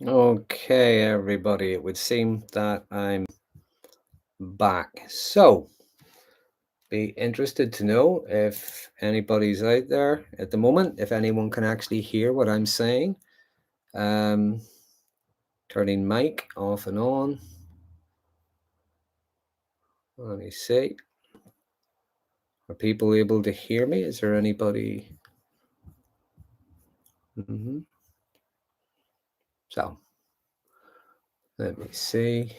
Okay, everybody, it would seem that I'm back. So, be interested to know if anybody's out there at the moment, if anyone can actually hear what I'm saying. Um, Turning mic off and on. Let me see. Are people able to hear me? Is there anybody? So, let me see.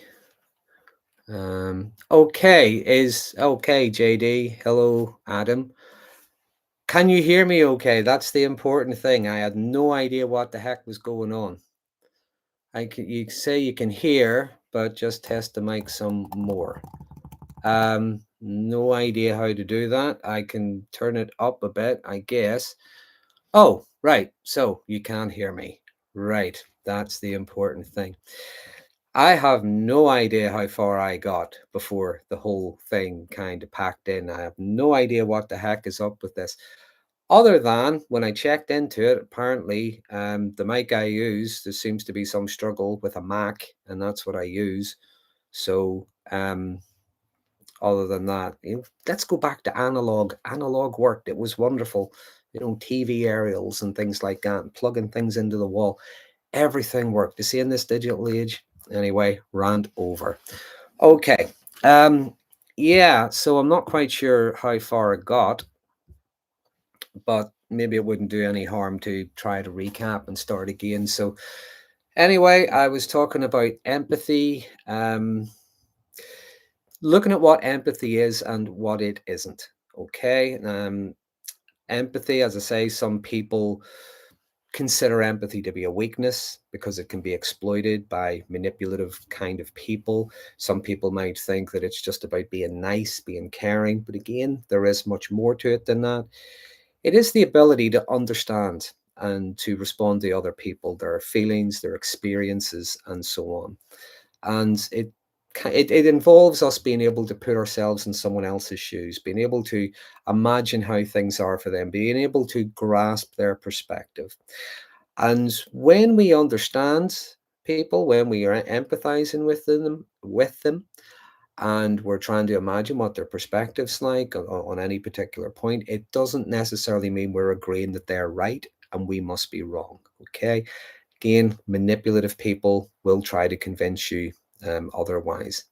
Okay, JD. Hello, Adam. Can you hear me okay? That's the important thing. I had no idea what the heck was going on. You say you can hear, but just test the mic some more. No idea how to do that. I can turn it up a bit, I guess. Oh, right. So you can hear me. Right. That's the important thing. I have no idea how far I got before the whole thing kind of packed in. I have no idea what the heck is up with this. Other than when I checked into it, apparently the mic I use, there seems to be some struggle with a Mac, and that's what I use. So other than that, let's go back to analog. Analog worked. It was wonderful. TV aerials and things like that, and plugging things into the wall. Everything worked. You see, in this digital age, anyway, rant over. Okay. Yeah, so I'm not quite sure how far it got, but maybe it wouldn't do any harm to try to recap and start again. So anyway, I was talking about empathy, looking at what empathy is and what it isn't. Okay. Empathy, as I say, some people consider empathy to be a weakness because it can be exploited by manipulative kind of people. Some people might think that it's just about being nice, being caring, but again, there is much more to it than that. It is the ability to understand and to respond to other people, their feelings, their experiences, and so on. And it involves us being able to put ourselves in someone else's shoes, being able to imagine how things are for them, being able to grasp their perspective. And when we understand people, when we are empathizing with them, and we're trying to imagine what their perspective's like on any particular point, it doesn't necessarily mean we're agreeing that they're right and we must be wrong. Okay. Again, manipulative people will try to convince you otherwise.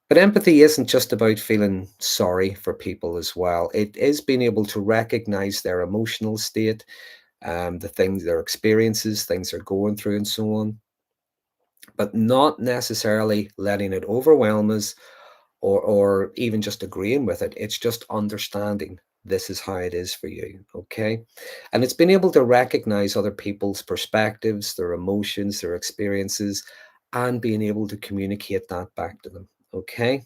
But empathy isn't just about feeling sorry for people as well. It is being able to recognize their emotional state, the things, their experiences, things they're going through, and so on, but not necessarily letting it overwhelm us or even just agreeing with it. It's just understanding this is how it is for you. Okay. And it's being able to recognize other people's perspectives, their emotions, their experiences, and being able to communicate that back to them. Okay.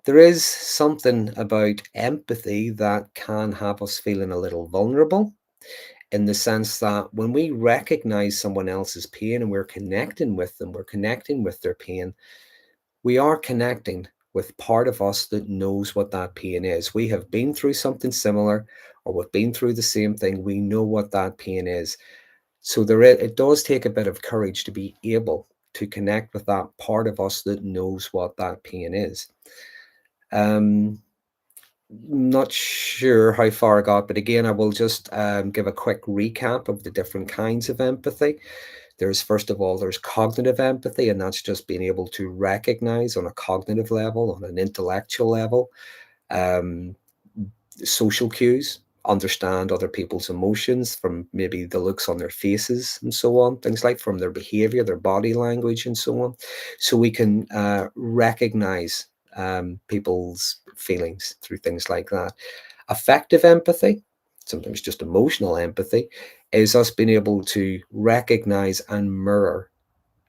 There is something about empathy that can have us feeling a little vulnerable, in the sense that when we recognize someone else's pain and we're connecting with them, we're connecting with their pain, we are connecting with part of us that knows what that pain is. We have been through something similar, or we've been through the same thing. We know what that pain is. So it does take a bit of courage to be able to connect with that part of us that knows what that pain is. Um, Not sure how far I got, but again, I will just give a quick recap of the different kinds of empathy. First of all, there's cognitive empathy, and that's just being able to recognize on a cognitive level, on an intellectual level, um, social cues, understand other people's emotions from maybe the looks on their faces and so on, things like from their behavior, their body language, and so on. So we can recognize people's feelings through things like that. Affective empathy, sometimes just emotional empathy, is us being able to recognize and mirror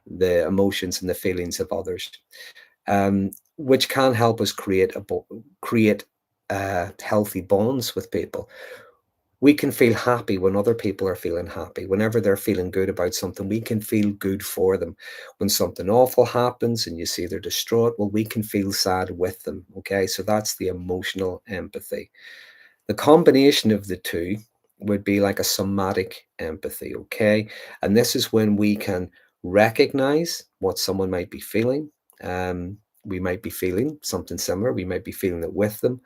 the emotions and the feelings of others, which can help us create healthy bonds with people. We can feel happy when other people are feeling happy. Whenever they're feeling good about something, we can feel good for them. When something awful happens and you see they're distraught, well, we can feel sad with them. Okay, so that's the emotional empathy. The combination of the two would be like a somatic empathy, okay? And this is when we can recognize what someone might be feeling. We might be feeling something similar, we might be feeling it with them.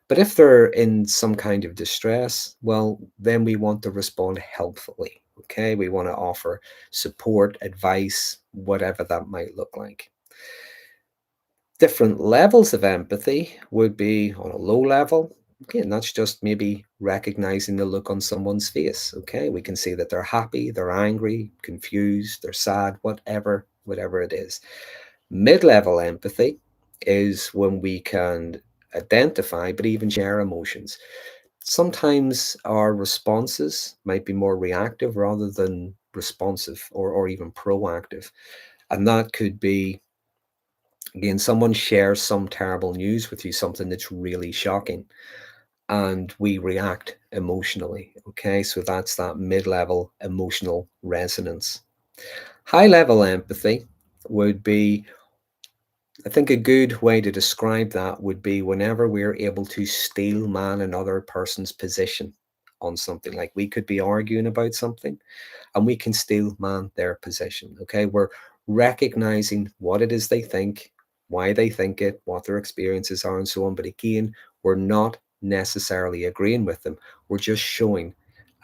But if they're in some kind of distress, well, then we want to respond helpfully, okay? We want to offer support, advice, whatever that might look like. Different levels of empathy would be on a low level. Again, that's just maybe recognizing the look on someone's face. Okay, we can see that they're happy, they're angry, confused, they're sad, whatever it is. Mid-level empathy is when we can identify, but even share emotions. Sometimes our responses might be more reactive rather than responsive or even proactive. And that could be, again, someone shares some terrible news with you, something that's really shocking, and we react emotionally. Okay, so that's that mid level emotional resonance. High level empathy would be, I think, a good way to describe that would be whenever we're able to steel man another person's position on something. Like we could be arguing about something and we can still man their position. Okay, we're recognizing what it is they think, why they think it, what their experiences are, and so on. But again, we're not necessarily agreeing with them. We're just showing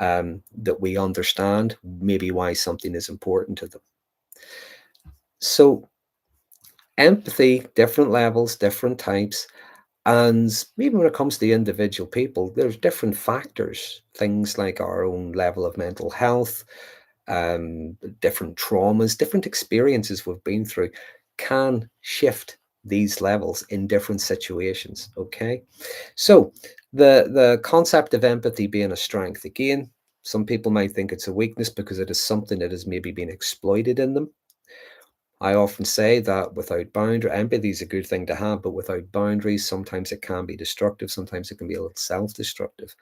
that we understand maybe why something is important to them. So, empathy, different levels, different types. And even when it comes to the individual people, there's different factors, things like our own level of mental health, different traumas, different experiences we've been through can shift these levels in different situations. Okay, so the concept of empathy being a strength, again, some people might think it's a weakness because it is something that has maybe been exploited in them. I often say that without boundary, empathy is a good thing to have, but without boundaries, sometimes it can be destructive. Sometimes it can be a little self-destructive.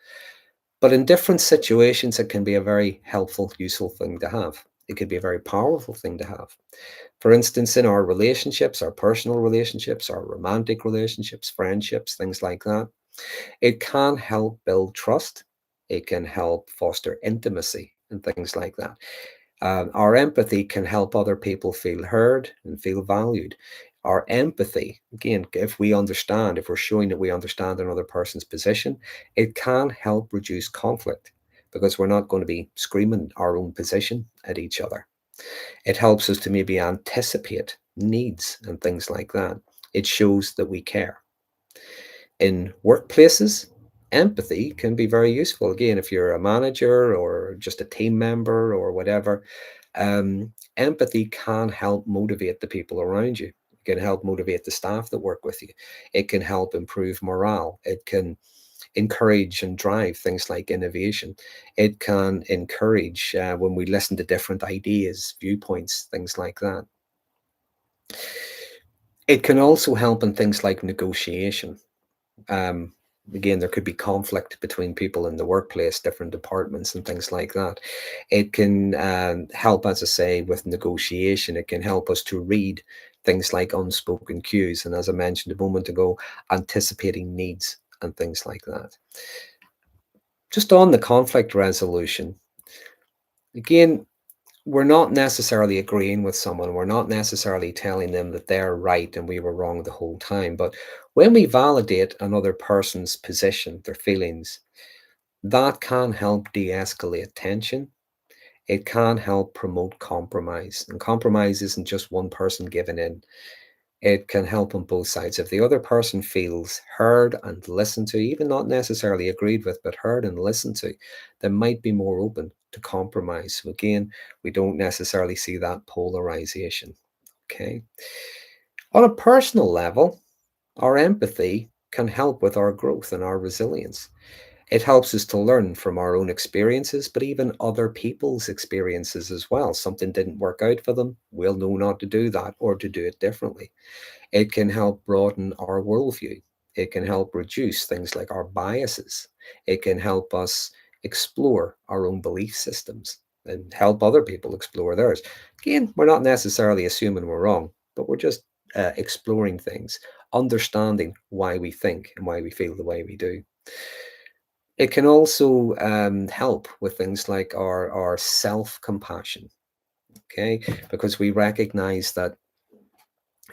But in different situations, it can be a very helpful, useful thing to have. It could be a very powerful thing to have. For instance, in our relationships, our personal relationships, our romantic relationships, friendships, things like that, it can help build trust. It can help foster intimacy and things like that. Our empathy can help other people feel heard and feel valued. Our empathy, again, if we understand, if we're showing that we understand another person's position, it can help reduce conflict because we're not going to be screaming our own position at each other. It helps us to maybe anticipate needs and things like that. It shows that we care. In workplaces, empathy can be very useful. Again, if you're a manager or just a team member or whatever, empathy can help motivate the people around you. It can help motivate the staff that work with you. It can help improve morale. It can encourage and drive things like innovation. It can encourage when we listen to different ideas, viewpoints, things like that. It can also help in things like negotiation. Um, Again, there could be conflict between people in the workplace, different departments, and things like that. It can help, as I say, with negotiation. It can help us to read things like unspoken cues. And as I mentioned a moment ago, anticipating needs and things like that. Just on the conflict resolution, again, we're not necessarily agreeing with someone. We're not necessarily telling them that they're right and we were wrong the whole time. But when we validate another person's position, their feelings, that can help de escalate tension. It can help promote compromise. And compromise isn't just one person giving in, it can help on both sides. If the other person feels heard and listened to, even not necessarily agreed with, but heard and listened to, they might be more open to compromise. So again, we don't necessarily see that polarization. Okay. On a personal level, our empathy can help with our growth and our resilience. It helps us to learn from our own experiences, but even other people's experiences as well. Something didn't work out for them, we'll know not to do that or to do it differently. It can help broaden our worldview. It can help reduce things like our biases. It can help us explore our own belief systems and help other people explore theirs. Again, we're not necessarily assuming we're wrong, but we're just exploring things, understanding why we think and why we feel the way we do. It can also help with things like our self-compassion, okay? Because we recognize that,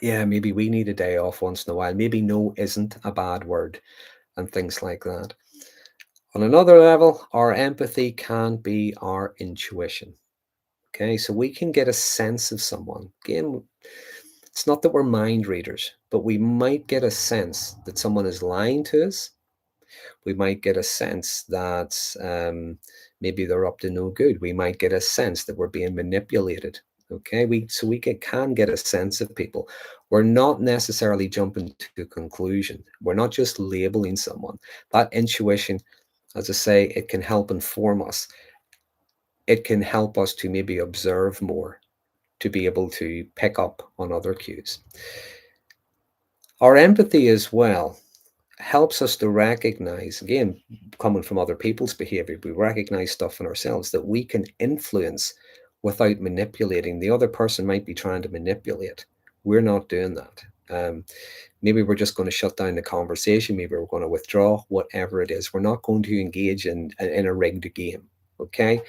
yeah, maybe we need a day off once in a while. Maybe no isn't a bad word and things like that. On another level, our empathy can be our intuition. Okay, so we can get a sense of someone. Again, it's not that we're mind readers, but we might get a sense that someone is lying to us. We might get a sense that maybe they're up to no good. We might get a sense that we're being manipulated. Okay, can get a sense of people. We're not necessarily jumping to a conclusion. We're not just labeling someone. That intuition, as I say, it can help inform us. It can help us to maybe observe more, to be able to pick up on other cues. Our empathy as well helps us to recognize, again, coming from other people's behavior, we recognize stuff in ourselves that we can influence without manipulating. The other person might be trying to manipulate. We're not doing that. Maybe we're just going to shut down the conversation. Maybe we're going to withdraw, whatever it is. We're not going to engage in a rigged game. Okay.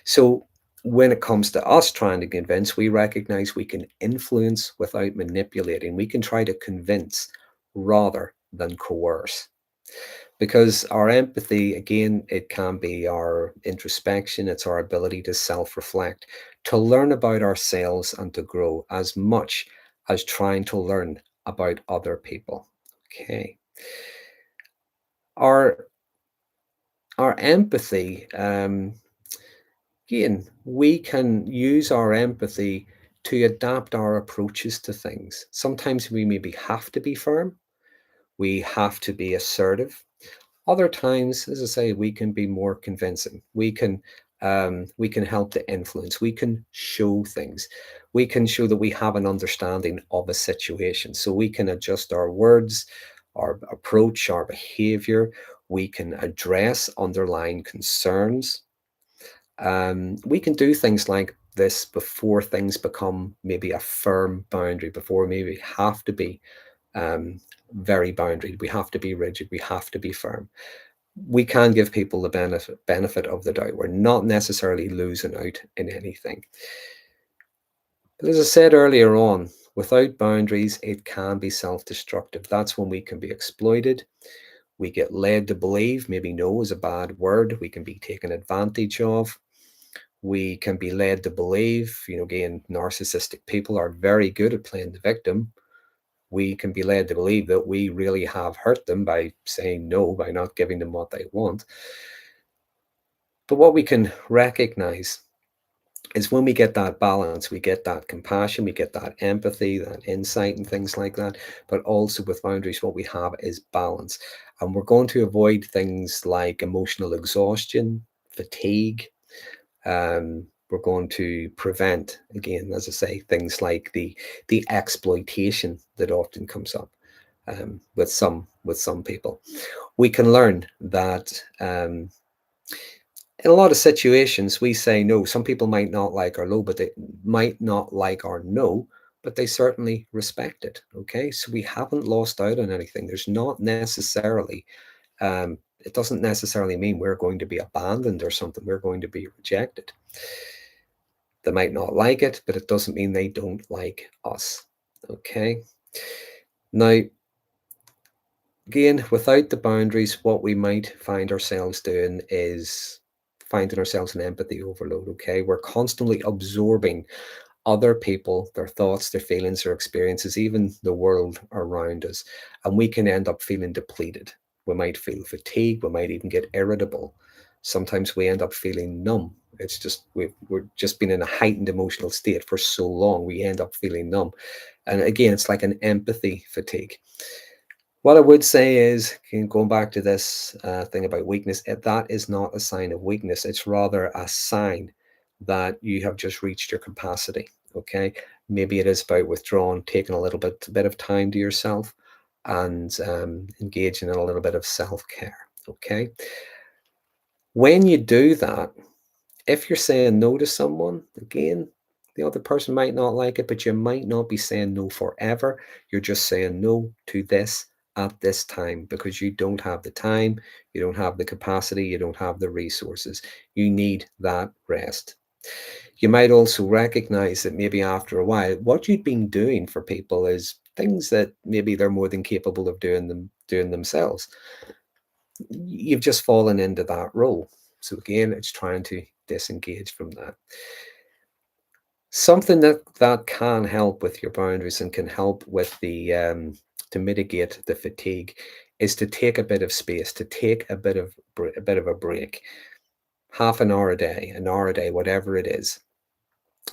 So when it comes to us trying to convince, we recognize we can influence without manipulating. We can try to convince rather than coerce. Because our empathy, again, it can be our introspection, it's our ability to self reflect, to learn about ourselves and to grow as much as trying to learn about other people. Okay. Our our empathy, again, we can use our empathy to adapt our approaches to things. Sometimes we maybe have to be firm, we have to be assertive. Other times, as I say, we can be more convincing. We can help to influence. We can show things. We can show that we have an understanding of a situation. So we can adjust our words, our approach, our behavior. We can address underlying concerns. We can do things like this before things become maybe a firm boundary, before maybe have to be um, very boundaried. We have to be rigid. We have to be firm. We can give people the benefit of the doubt. We're not necessarily losing out in anything. But as I said earlier on, without boundaries, it can be self-destructive. That's when we can be exploited. We get led to believe maybe no is a bad word. We can be taken advantage of. We can be led to believe, again, narcissistic people are very good at playing the victim. We can be led to believe that we really have hurt them by saying no, by not giving them what they want. But what we can recognize is when we get that balance, we get that compassion, we get that empathy, that insight, and things like that. But also with boundaries, what we have is balance. And we're going to avoid things like emotional exhaustion, fatigue. We're going to prevent, again, as I say, things like the exploitation that often comes up with some people. We can learn that in a lot of situations, we say no. Some people might not like our no, but they might not like our no, but they certainly respect it. Okay. So we haven't lost out on anything. There's not necessarily, it doesn't necessarily mean we're going to be abandoned or something. We're going to be rejected. They might not like it, but it doesn't mean they don't like us. Okay. Now, again, without the boundaries, what we might find ourselves doing is finding ourselves in empathy overload. Okay. We're constantly absorbing other people, their thoughts, their feelings, their experiences, even the world around us. And we can end up feeling depleted. We might feel fatigued. We might even get irritable. Sometimes we end up feeling numb. It's just we're just been in a heightened emotional state for so long, we end up feeling numb. And again, it's like an empathy fatigue. What I would say is, going back to this thing about weakness, that is not a sign of weakness. It's rather a sign that you have just reached your capacity. Okay, maybe it is about withdrawing, taking a little bit of time to yourself, and engaging in a little bit of self care. Okay, when you do that, if you're saying no to someone, again, the other person might not like it, but you might not be saying no forever. You're just saying no to this at this time because you don't have the time, you don't have the capacity, you don't have the resources. You need that rest. You might also recognize that maybe after a while, what you've been doing for people is things that maybe they're more than capable of doing themselves. You've just fallen into that role. So again, it's trying to disengage from that. Something that can help with your boundaries and can help with the to mitigate the fatigue is to take a bit of space, to take a bit of a break, half an hour a day, whatever it is.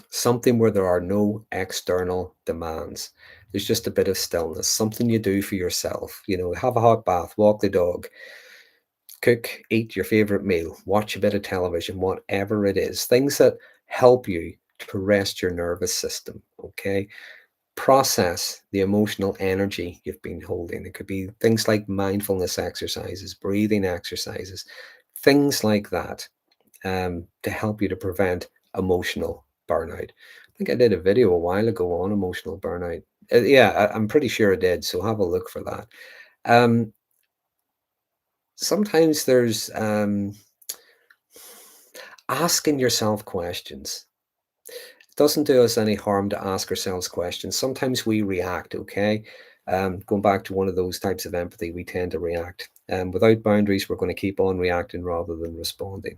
Something where there are no external demands. There's just a bit of stillness, something you do for yourself. Have a hot bath, walk the dog, cook, eat your favorite meal, watch a bit of television, whatever it is. Things that help you to rest your nervous system. Okay. Process the emotional energy you've been holding. It could be things like mindfulness exercises, breathing exercises, things like that, to help you to prevent emotional burnout. I think I did a video a while ago on emotional burnout. Yeah, I'm pretty sure I did. So have a look for that. Um, Sometimes there's asking yourself questions. It doesn't do us any harm to ask ourselves questions. Sometimes we react, okay? Going back to one of those types of empathy, we tend to react. Without boundaries, we're going to keep on reacting rather than responding.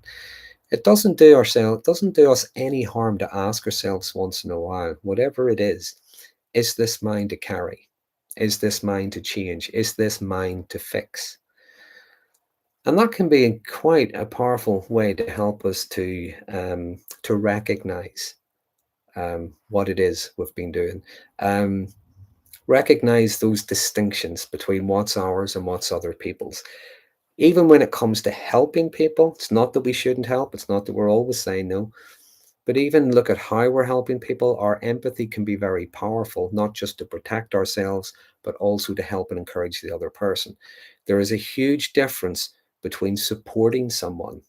It doesn't do us any harm to ask ourselves once in a while, whatever it is this mine to carry? Is this mine to change? Is this mine to fix? And that can be quite a powerful way to help us to recognize what it is we've been doing. Um, Recognize those distinctions between what's ours and what's other people's. Even when it comes to helping people, it's not that we shouldn't help, it's not that we're always saying no, but even look at how we're helping people. Our empathy can be very powerful, not just to protect ourselves, but also to help and encourage the other person. There is a huge difference between supporting someone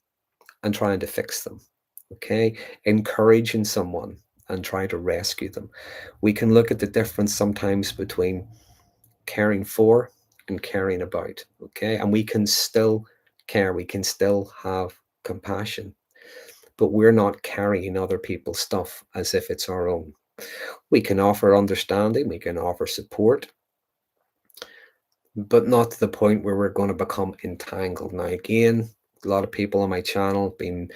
and trying to fix them. Okay, encouraging someone and trying to rescue them. We can look at the difference sometimes between caring for and caring about. Okay, and we can still care, we can still have compassion, but we're not carrying other people's stuff as if it's our own. We can offer understanding, we can offer support, but not to the point where we're going to become entangled. Now, again, a lot of people on my channel been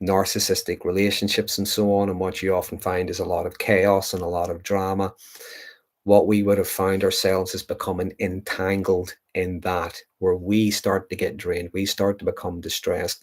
narcissistic relationships and so on, and what you often find is a lot of chaos and a lot of drama. What we would have found ourselves is becoming entangled in that, where we start to get drained, we start to become distressed,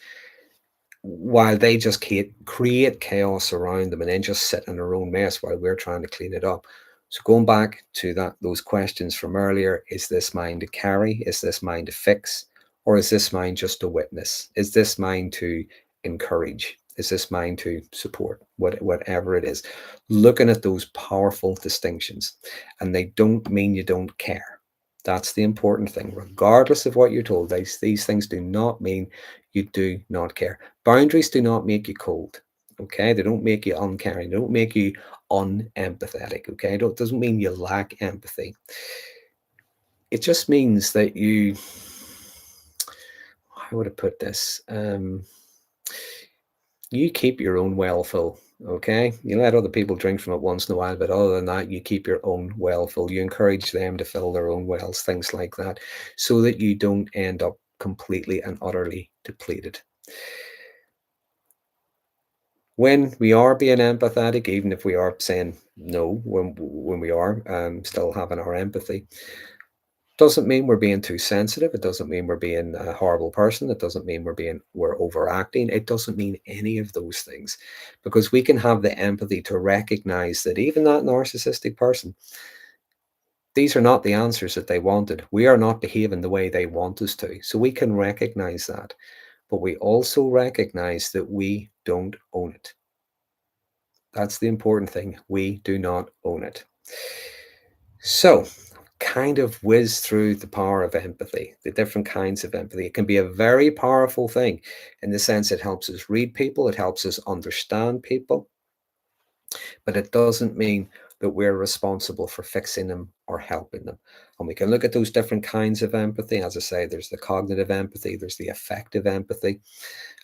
while they just create chaos around them and then just sit in their own mess while we're trying to clean it up. So going back to those questions from earlier, is this mine to carry? Is this mine to fix? Or is this mine just to witness? Is this mine to encourage? Is this mine to support? Whatever it is. Looking at those powerful distinctions. And they don't mean you don't care. That's the important thing. Regardless of what you're told, these things do not mean you do not care. Boundaries do not make you cold. Okay, they don't make you uncaring. They don't make you unempathetic. Okay, it doesn't mean you lack empathy. It just means that you, how would I put this? You keep your own well full. Okay, you let other people drink from it once in a while, but other than that, you keep your own well full. You encourage them to fill their own wells, things like that, so that you don't end up completely and utterly depleted. When we are being empathetic, even if we are saying no, when we are still having our empathy, doesn't mean we're being too sensitive. It doesn't mean we're being a horrible person. It doesn't mean we're overacting. It doesn't mean any of those things, because we can have the empathy to recognize that even that narcissistic person, these are not the answers that they wanted. We are not behaving the way they want us to. So we can recognize that, but we also recognize that we don't own it. That's the important thing. We do not own it. So, kind of whiz through the power of empathy, the different kinds of empathy. It can be a very powerful thing in the sense it helps us read people, it helps us understand people, but it doesn't mean that we're responsible for fixing them or helping them. And we can look at those different kinds of empathy. As I say, there's the cognitive empathy, there's the affective empathy.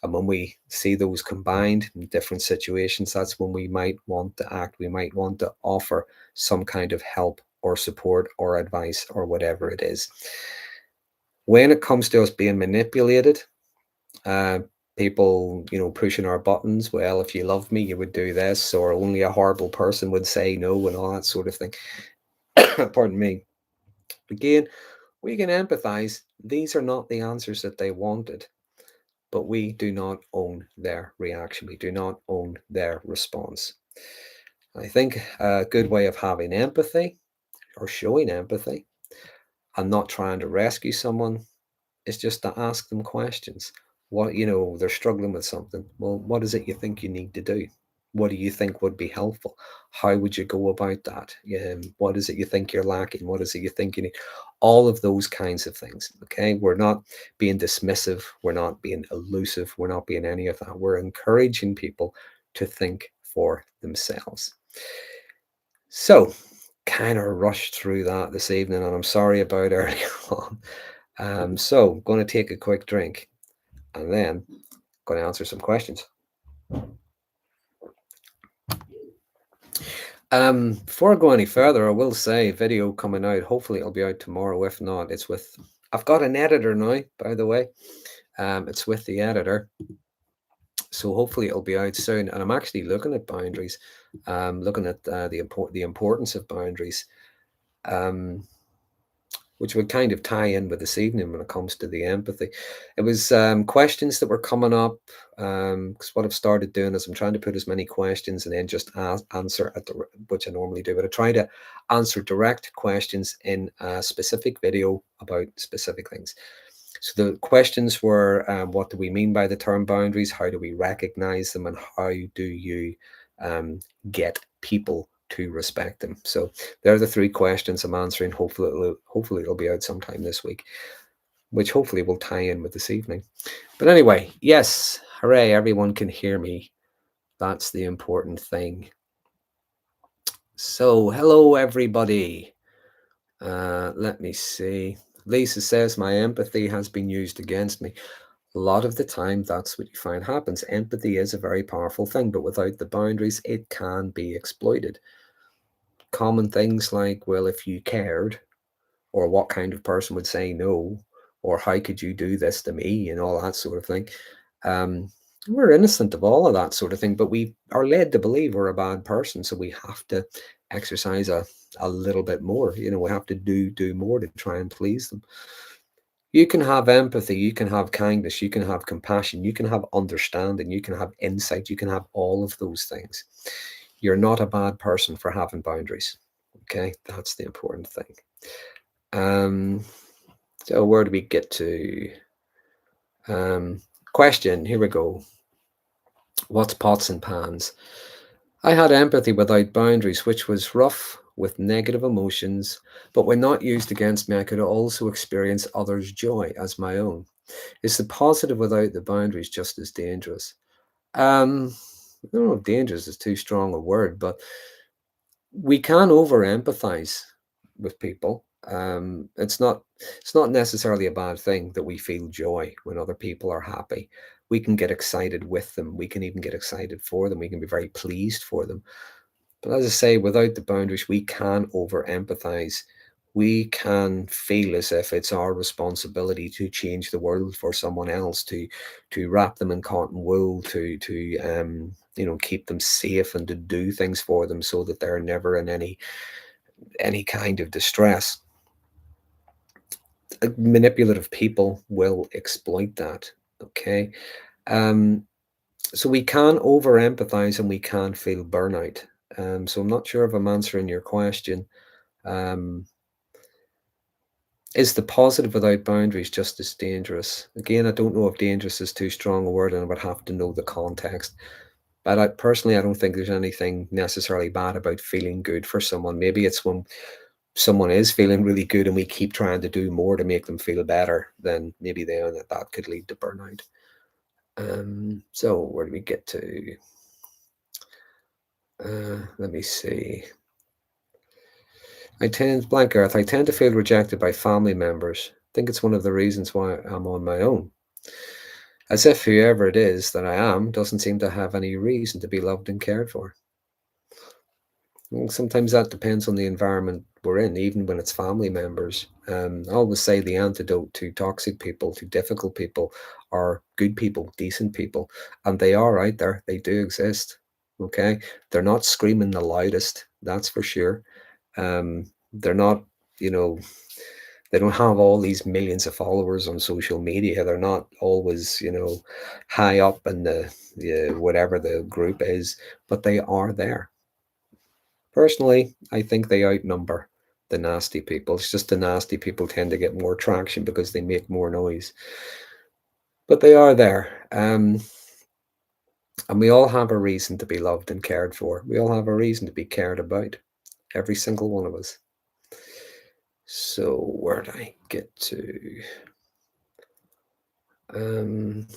And when we see those combined in different situations, that's when we might want to act. We might want to offer some kind of help or support or advice or whatever it is. When it comes to us being manipulated, uh, people, pushing our buttons. Well, if you love me, you would do this, or only a horrible person would say no, and all that sort of thing. Pardon me. Again, we can empathize. These are not the answers that they wanted, but we do not own their reaction. We do not own their response. I think a good way of having empathy or showing empathy and not trying to rescue someone is just to ask them questions. What, they're struggling with something. Well, what is it you think you need to do? What do you think would be helpful? How would you go about that? What is it you think you're lacking? What is it you think you need? All of those kinds of things. Okay. We're not being dismissive. We're not being elusive. We're not being any of that. We're encouraging people to think for themselves. So, kind of rushed through that this evening, and I'm sorry about early on. So I'm going to take a quick drink and then going to answer some questions. Before I go any further, I will say video coming out. Hopefully it'll be out tomorrow. If not, I've got an editor now, by the way. It's with the editor. So hopefully it'll be out soon. And I'm actually looking at boundaries, looking at the importance of boundaries. Which would kind of tie in with this evening when it comes to the empathy. It was questions that were coming up, because what I've started doing is I'm trying to put as many questions and then just answer which I normally do, but I try to answer direct questions in a specific video about specific things. So the questions were, what do we mean by the term boundaries? How do we recognize them? And how do you get people to respect them? So they're the three questions I'm answering. Hopefully it'll be out sometime this week, which hopefully will tie in with this evening. But anyway, yes, hooray, everyone can hear me. That's the important thing. So hello, everybody. Let me see. Lisa says, my empathy has been used against me. A lot of the time, that's what you find happens. Empathy is a very powerful thing, but without the boundaries, it can be exploited. Common things like, well, if you cared, or what kind of person would say no, or how could you do this to me, and all that sort of thing. We're innocent of all of that sort of thing, but we are led to believe we're a bad person, so we have to exercise a little bit more. We have to do more to try and please them. You can have empathy, you can have kindness, you can have compassion, you can have understanding, you can have insight, you can have all of those things. You're not a bad person for having boundaries. Okay, that's the important thing. So where do we get to? Question, here we go. What's pots and pans? I had empathy without boundaries, which was rough with negative emotions, but when not used against me, I could also experience others' joy as my own. Is the positive without the boundaries just as dangerous? I don't know if dangerous is too strong a word, but we can over empathize with people. It's not necessarily a bad thing that we feel joy when other people are happy. We can get excited with them. We can even get excited for them. We can be very pleased for them. But as I say, without the boundaries, we can over empathize. We can feel as if it's our responsibility to change the world for someone else, to wrap them in cotton wool, to keep them safe, and to do things for them so that they're never in any kind of distress. Manipulative people will exploit that. Okay. So we can over empathize and we can feel burnout. So I'm not sure if I'm answering your question. Is the positive without boundaries just as dangerous? Again, I don't know if dangerous is too strong a word, and I would have to know the context. But I don't think there's anything necessarily bad about feeling good for someone. Maybe it's when someone is feeling really good and we keep trying to do more to make them feel better, then maybe that could lead to burnout. So where do we get to? Let me see. I tend to feel rejected by family members. I think it's one of the reasons why I'm on my own. As if whoever it is that I am doesn't seem to have any reason to be loved and cared for. Well, sometimes that depends on the environment we're in, even when it's family members. I always say the antidote to toxic people, to difficult people, are good people, decent people. And they are out there, they do exist. Okay. They're not screaming the loudest, that's for sure. They're not, you know, they don't have all these millions of followers on social media. They're not always, high up in the whatever the group is, but they are there. Personally, I think they outnumber the nasty people. It's just the nasty people tend to get more traction because they make more noise. But they are there. And we all have a reason to be loved and cared for. We all have a reason to be cared about. Every single one of us. So where did I get to? Um,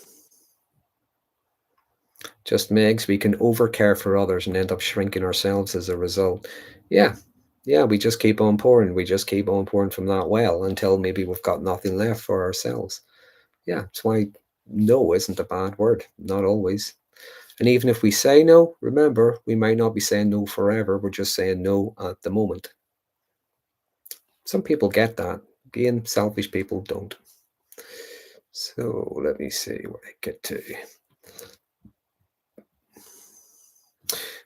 just Megs, we can overcare for others and end up shrinking ourselves as a result. Yeah, yeah, we just keep on pouring. We just keep on pouring from that well until maybe we've got nothing left for ourselves. Yeah, that's why no isn't a bad word. Not always. And even if we say no, remember, we might not be saying no forever. We're just saying no at the moment. Some people get that. Being selfish people don't. So let me see where I get to.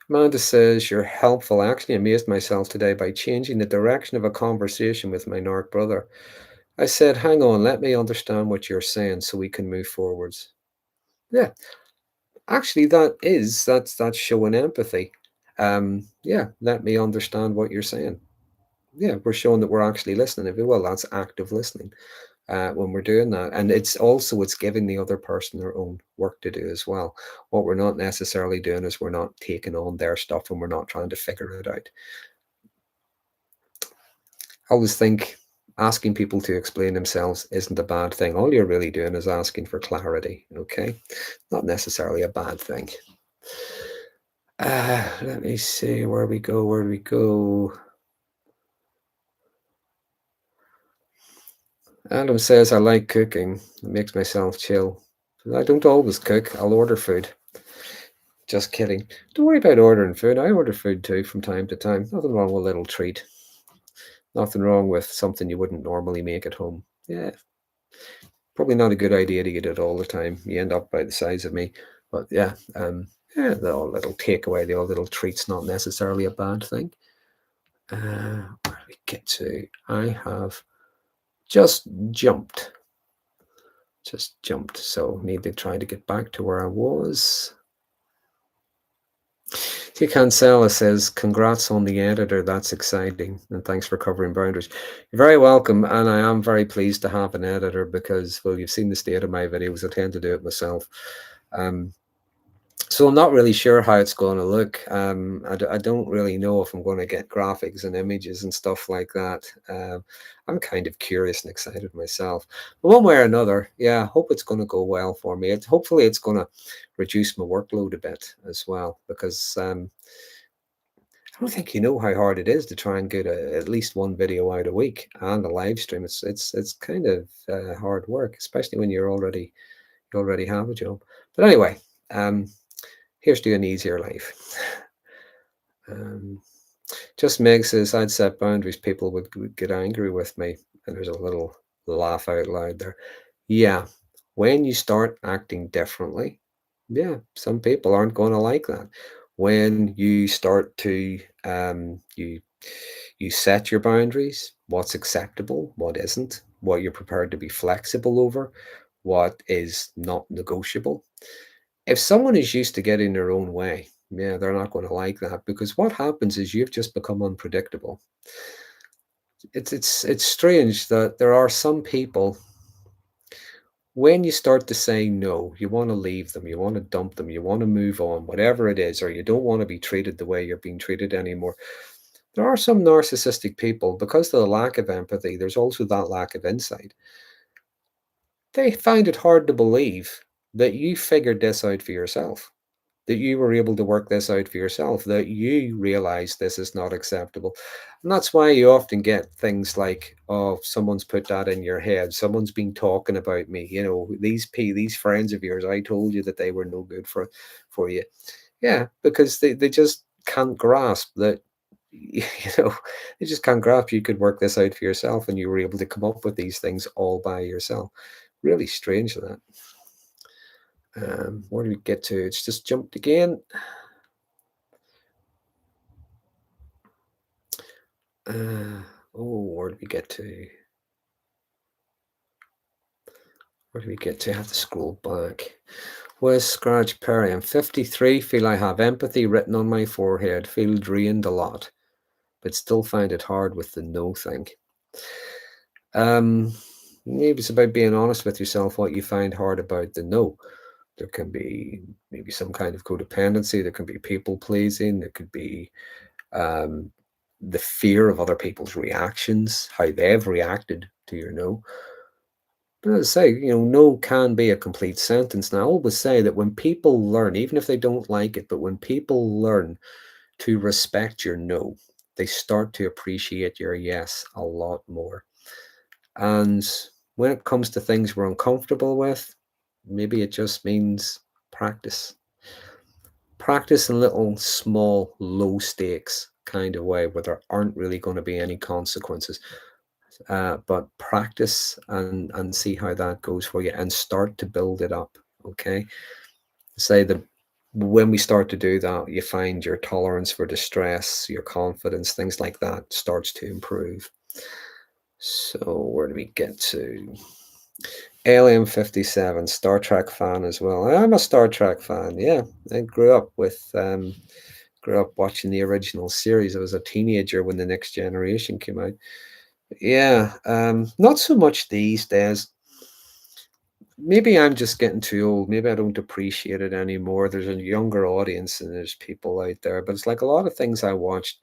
Amanda says, you're helpful. I actually amazed myself today by changing the direction of a conversation with my Narc brother. I said, hang on, let me understand what you're saying so we can move forwards. Yeah, actually, that's showing empathy. Yeah, let me understand what you're saying. Yeah, we're showing that we're actually listening. If you will, that's active listening when we're doing that. And it's giving the other person their own work to do as well. What we're not necessarily doing is we're not taking on their stuff and we're not trying to figure it out. I always think asking people to explain themselves isn't a bad thing. All you're really doing is asking for clarity, okay? Not necessarily a bad thing. Let me see where we go, where we go. Adam says, I like cooking. It makes myself chill. I don't always cook. I'll order food. Just kidding. Don't worry about ordering food. I order food too from time to time. Nothing wrong with a little treat. Nothing wrong with something you wouldn't normally make at home. Yeah, probably not a good idea to get it all the time. You end up by the size of me. But yeah, the odd little takeaway, the odd little treat's not necessarily a bad thing. Where do we get to? I have just jumped. So need to try to get back to where I was. T. Cancella says, congrats on the editor. That's exciting. And thanks for covering boundaries. You're very welcome. And I am very pleased to have an editor because, well, you've seen the state of my videos. I tend to do it myself. So I'm not really sure how it's going to look. I don't really know if I'm going to get graphics and images and stuff like that. I'm kind of curious and excited myself. But one way or another, yeah, I hope it's going to go well for me. Hopefully it's going to reduce my workload a bit as well, because I don't think you know how hard it is to try and get at least one video out a week and a live stream. It's kind of hard work, especially when you already have a job. But anyway, here's to an easier life. Just Meg says, I'd set boundaries, people would get angry with me. And there's a little laugh out loud there. Yeah, when you start acting differently, yeah, some people aren't going to like that. When you start to you set your boundaries, what's acceptable, what isn't, what you're prepared to be flexible over, what is not negotiable. If someone is used to getting their own way, yeah, they're not going to like that, because what happens is you've just become unpredictable. It's strange that there are some people, when you start to say no, you want to leave them, you want to dump them, you want to move on, whatever it is, or you don't want to be treated the way you're being treated anymore. There are some narcissistic people, because of the lack of empathy, there's also that lack of insight. They find it hard to believe that you figured this out for yourself. that you were able to work this out for yourself, that you realize this is not acceptable. And that's why you often get things like, oh, someone's put that in your head, someone's been talking about me, these friends of yours, I told you that they were no good for you. Yeah, because they just can't grasp that, they just can't grasp you could work this out for yourself and you were able to come up with these things all by yourself. Really strange that. Where do we get to? It's just jumped again. Uh, oh, where do we get to? Where do we get to? I have to scroll back. Where's Scratch Perry? I'm 53, feel I have empathy written on my forehead, feel drained a lot, but still find it hard with the no thing. Maybe it's about being honest with yourself, what you find hard about the no. There can be maybe some kind of codependency, there can be people pleasing, there could be um, the fear of other people's reactions, how they've reacted to your no. But as I say, no can be a complete sentence. And I always say that when people learn, even if they don't like it, but when people learn to respect your no, they start to appreciate your yes a lot more. And when it comes to things we're uncomfortable with, maybe it just means practice. Practice in little, small, low stakes kind of way where there aren't really going to be any consequences. But practice and see how that goes for you and start to build it up. Okay. Say that when we start to do that, you find your tolerance for distress, your confidence, things like that starts to improve. So where do we get to? Alien 57, Star Trek fan as well. I'm a Star Trek fan. Yeah, I grew up watching the original series. I was a teenager when the Next Generation came out. Yeah, not so much these days. Maybe I'm just getting too old. Maybe I don't appreciate it anymore. There's a younger audience and there's people out there, but it's like a lot of things I watched,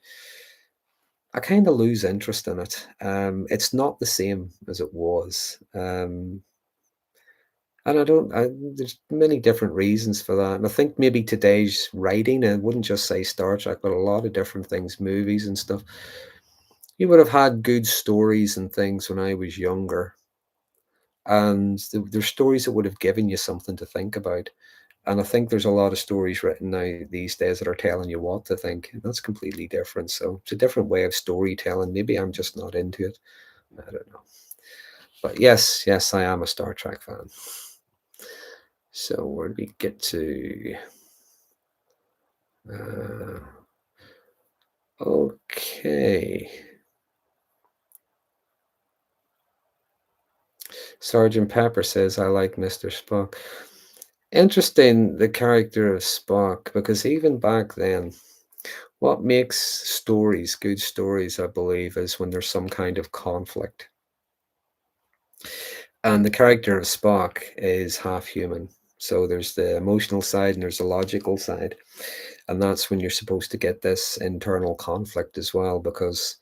I kind of lose interest in it. It's not the same as it was. And there's many different reasons for that. And I think maybe today's writing, I wouldn't just say Star Trek, but a lot of different things, movies and stuff. You would have had good stories and things when I was younger. And there's stories that would have given you something to think about. And I think there's a lot of stories written now these days that are telling you what to think. And that's completely different. So it's a different way of storytelling. Maybe I'm just not into it. I don't know. But yes, yes, I am a Star Trek fan. So where do we get to? Uh, okay. Sergeant Pepper says, I like Mr. Spock. Interesting, the character of Spock, because even back then, what makes stories, good stories, I believe, is when there's some kind of conflict. And the character of Spock is half human. So there's the emotional side and there's the logical side. And that's when you're supposed to get this internal conflict as well, because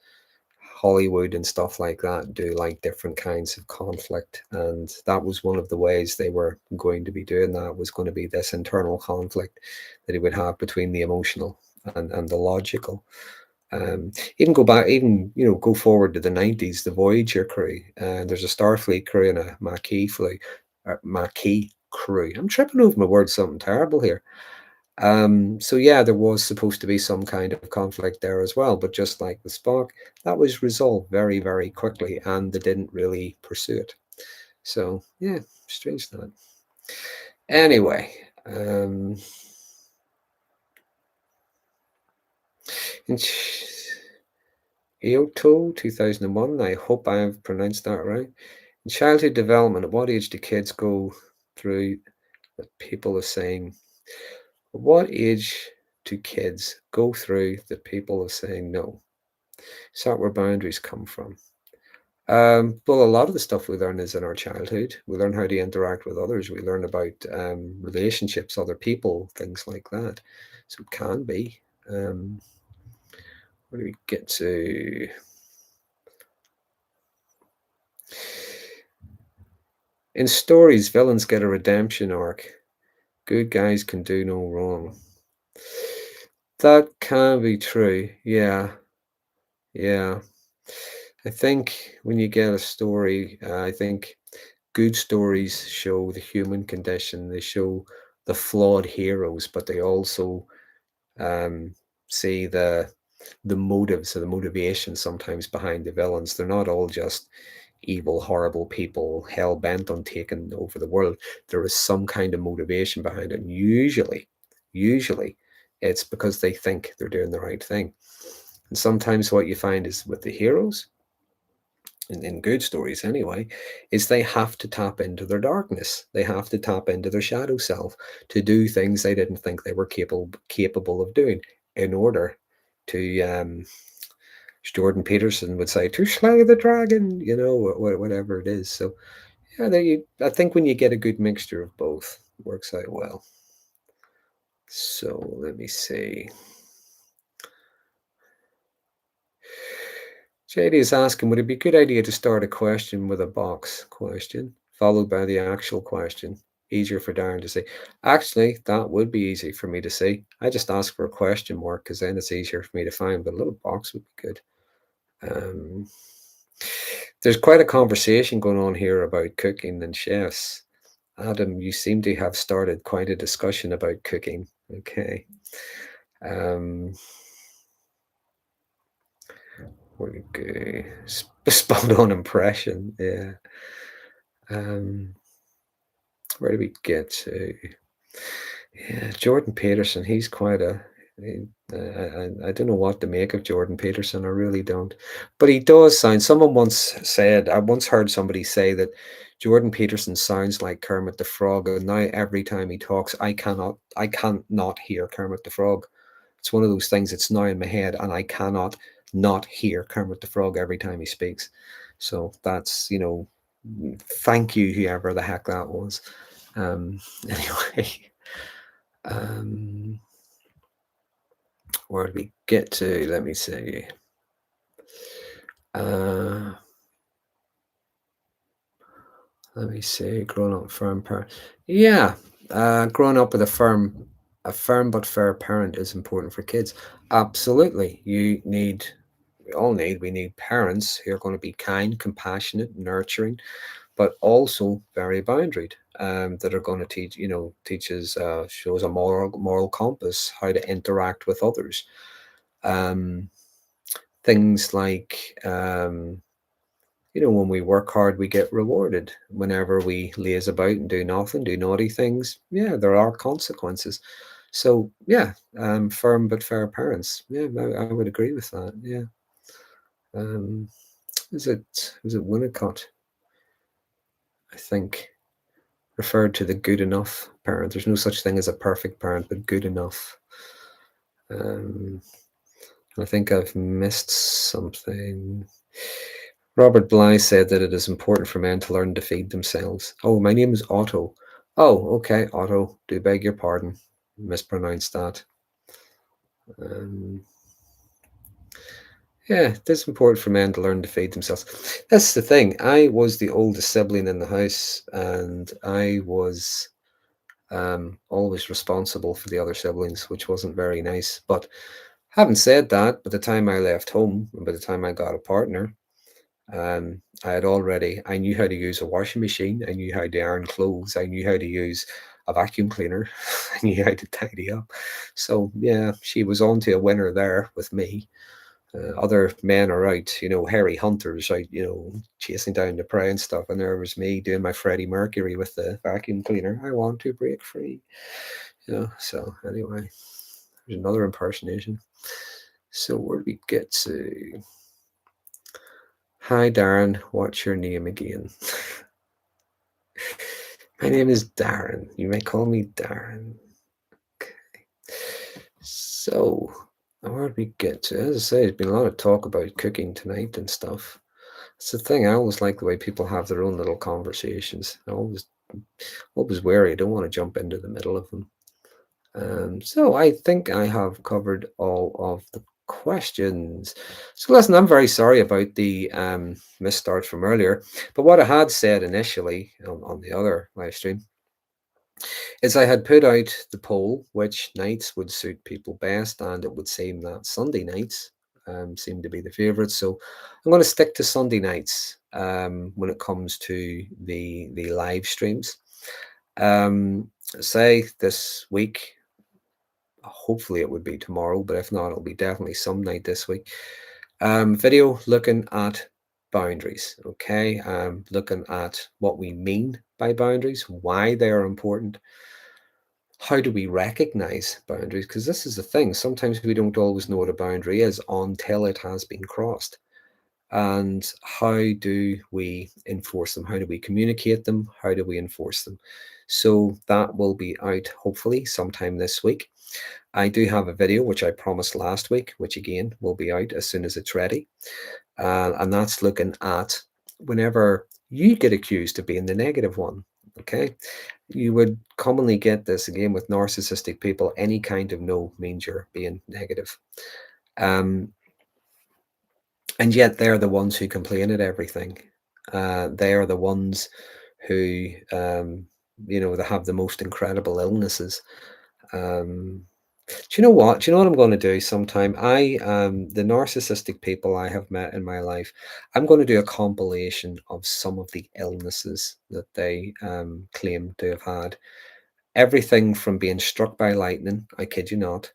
Hollywood and stuff like that do like different kinds of conflict. And that was one of the ways they were going to be doing that, was going to be this internal conflict that he would have between the emotional and the logical. Even go back, even go forward to the 90s, the Voyager crew. There's a Starfleet crew and a Maquis crew. I'm tripping over my words, something terrible here. So yeah, there was supposed to be some kind of conflict there as well, but just like with Spock, that was resolved very, very quickly, and they didn't really pursue it. So yeah, strange that. Anyway, in Kyoto 2001, I hope I've pronounced that right. In childhood development, at what age do kids go through that people are saying, at what age do kids go through that people are saying no? Is that where boundaries come from? Well, a lot of the stuff we learn is in our childhood. We learn how to interact with others. We learn about relationships, other people, things like that. So it can be. Where do we get to? In stories, villains get a redemption arc. Good guys can do no wrong. That can be true. Yeah, yeah. I think when you get a story, I think good stories show the human condition. They show the flawed heroes, but they also um, see the motives or the motivation sometimes behind the villains. They're not all just evil, horrible people hell bent on taking over the world. There is some kind of motivation behind it. And usually, it's because they think they're doing the right thing. And sometimes what you find is with the heroes, in good stories anyway, is they have to tap into their darkness. They have to tap into their shadow self to do things they didn't think they were capable of doing in order to as Jordan Peterson would say, to slay the dragon, whatever it is. So yeah, I think when you get a good mixture of both, it works out well. So let me see. JD is asking, would it be a good idea to start a question with a box question, followed by the actual question? Easier for Darren to say. Actually, that would be easy for me to say. I just ask for a question mark because then it's easier for me to find, but a little box would be good. Um, there's quite a conversation going on here about cooking and chefs. Adam, you seem to have started quite a discussion about cooking. Okay. Um, okay. Spot on impression. Yeah. Um, where do we get to? Yeah, Jordan Peterson. He's quite a. I don't know what to make of Jordan Peterson. I really don't. But he does sound. Someone once said. I once heard somebody say that Jordan Peterson sounds like Kermit the Frog, and now every time he talks, I can't not hear Kermit the Frog. It's one of those things that's now in my head, and I cannot not hear Kermit the Frog every time he speaks. So that's, thank you, whoever the heck that was. Anyway, um, where did we get to? Let me see. Uh, Let me see. Growing up firm parent. Yeah, growing up with a firm but fair parent is important for kids. Absolutely, we need parents who are going to be kind, compassionate, nurturing, but also very boundaried. That are going to teach us, shows a moral compass, how to interact with others. Um, Things like when we work hard, we get rewarded. Whenever we laze about and do nothing, do naughty things, yeah, there are consequences. So yeah, firm but fair parents. Yeah, I would agree with that. Yeah. Um, is it Winnicott? I think referred to the good enough parent. There's no such thing as a perfect parent, but good enough. Um, I think I've missed something. Robert Bly said that it is important for men to learn to feed themselves. Oh, my name is Otto. Oh, okay, Otto. Do beg your pardon. Mispronounced that. Um, yeah, it is important for men to learn to feed themselves. That's the thing. I was the oldest sibling in the house, and I was always responsible for the other siblings, which wasn't very nice. But having said that, by the time I left home and by the time I got a partner, I knew how to use a washing machine. I knew how to iron clothes. I knew how to use a vacuum cleaner. I knew how to tidy up. So yeah, she was on to a winner there with me. Other men are out, hairy hunters out, chasing down the prey and stuff. And there was me doing my Freddie Mercury with the vacuum cleaner. I want to break free. So anyway, there's another impersonation. So where do we get to? Hi, Darren. What's your name again? My name is Darren. You may call me Darren. Okay. So, where did we get to? As I say, there's been a lot of talk about cooking tonight and stuff. It's the thing. I always like the way people have their own little conversations. I always wary. I don't want to jump into the middle of them. So I think I have covered all of the questions. So listen, I'm very sorry about the misstart from earlier, but what I had said initially on the other live stream is I had put out the poll which nights would suit people best, and it would seem that Sunday nights seem to be the favourite. So I'm going to stick to Sunday nights when it comes to the live streams. Say this week, hopefully it would be tomorrow, but if not, it'll be definitely some night this week. Video looking at boundaries, okay? Looking at what we mean by boundaries, why they are important. How do we recognize boundaries? Because this is the thing. Sometimes we don't always know what a boundary is until it has been crossed. And how do we enforce them? How do we communicate them? How do we enforce them? So that will be out hopefully sometime this week. I do have a video which I promised last week, which again will be out as soon as it's ready. And that's looking at whenever you get accused of being the negative one. Okay. You would commonly get this again with narcissistic people. Any kind of no means you're being negative. And yet they're the ones who complain at everything. They are the ones who, they have the most incredible illnesses. Do you know what? Do you know what I'm going to do sometime? The narcissistic people I have met in my life, I'm going to do a compilation of some of the illnesses that they claim to have had. Everything from being struck by lightning, I kid you not,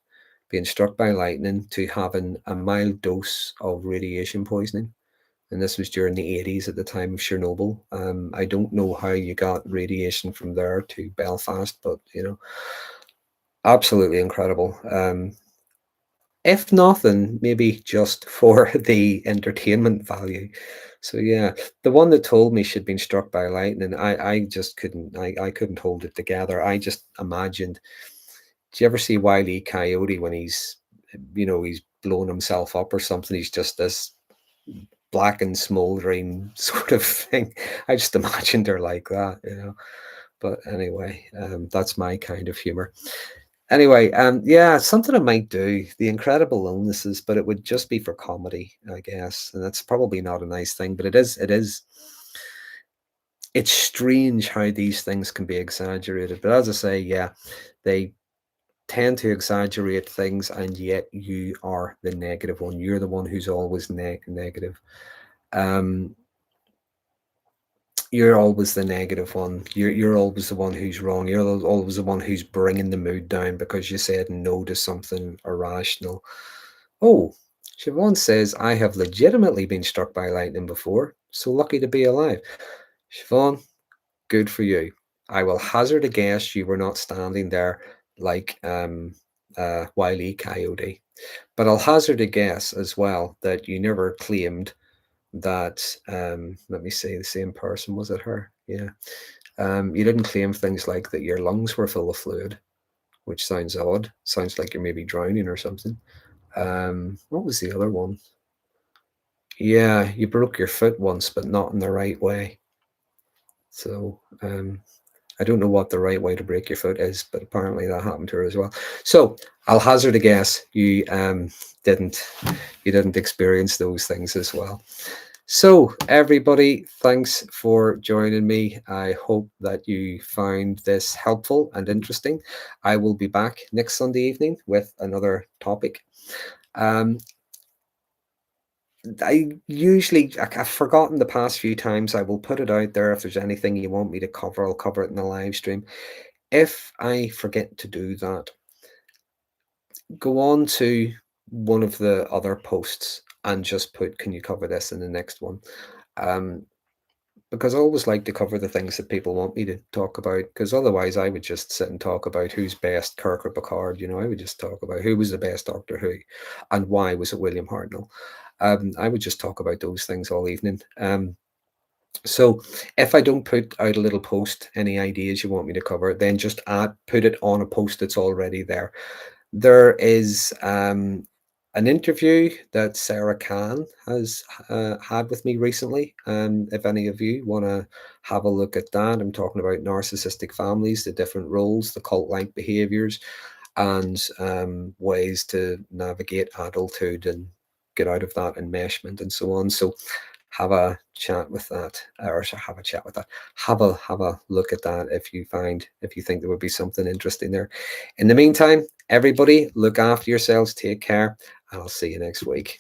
being struck by lightning to having a mild dose of radiation poisoning. And this was during the 80s at the time of Chernobyl. I don't know how you got radiation from there to Belfast, but absolutely incredible. If nothing, maybe just for the entertainment value. So yeah, the one that told me she'd been struck by lightning, I just I couldn't hold it together. I just imagined. Do you ever see Wile E. Coyote when he's blowing himself up or something? He's just this black and smoldering sort of thing. I just imagined her like that. But anyway, that's my kind of humor. Anyway, yeah, something I might do, the incredible illnesses, but it would just be for comedy, I guess. And that's probably not a nice thing, but it's strange how these things can be exaggerated. But as I say, yeah, they tend to exaggerate things, and yet you are the negative one. You're the one who's always negative. Um, you're always the negative one. You're always the one who's wrong. You're always the one who's bringing the mood down because you said no to something irrational. Oh, Siobhan says, I have legitimately been struck by lightning before. So lucky to be alive. Siobhan, good for you. I will hazard a guess you were not standing there like Wile E. Coyote. But I'll hazard a guess as well that you never claimed that, let me say the same person, was it her? Yeah. You didn't claim things like that your lungs were full of fluid, which sounds odd. Sounds like you're maybe drowning or something. What was the other one? Yeah, you broke your foot once, but not in the right way. So I don't know what the right way to break your foot is, but apparently that happened to her as well. So I'll hazard a guess didn't you didn't experience those things as well. So everybody, thanks for joining me. I hope that you found this helpful and interesting. I will be back next Sunday evening with another topic. I've forgotten the past few times. I will put it out there. If there's anything you want me to cover, I'll cover it in the live stream. If I forget to do that, go on to one of the other posts and just put, can you cover this in the next one? Because I always like to cover the things that people want me to talk about, because otherwise I would just sit and talk about who's best, Kirk or Picard. I would just talk about who was the best Doctor Who and why was it William Hartnell. I would just talk about those things all evening. So if I don't put out a little post, any ideas you want me to cover, then just put it on a post that's already there. There is an interview that Sarah Khan has had with me recently. If any of you want to have a look at that, I'm talking about narcissistic families, the different roles, the cult-like behaviors, and ways to navigate adulthood and get out of that enmeshment and so on. So have a chat with that, or have a chat with that. Have a look at that if you think there would be something interesting there. In the meantime, everybody, look after yourselves, take care, and I'll see you next week.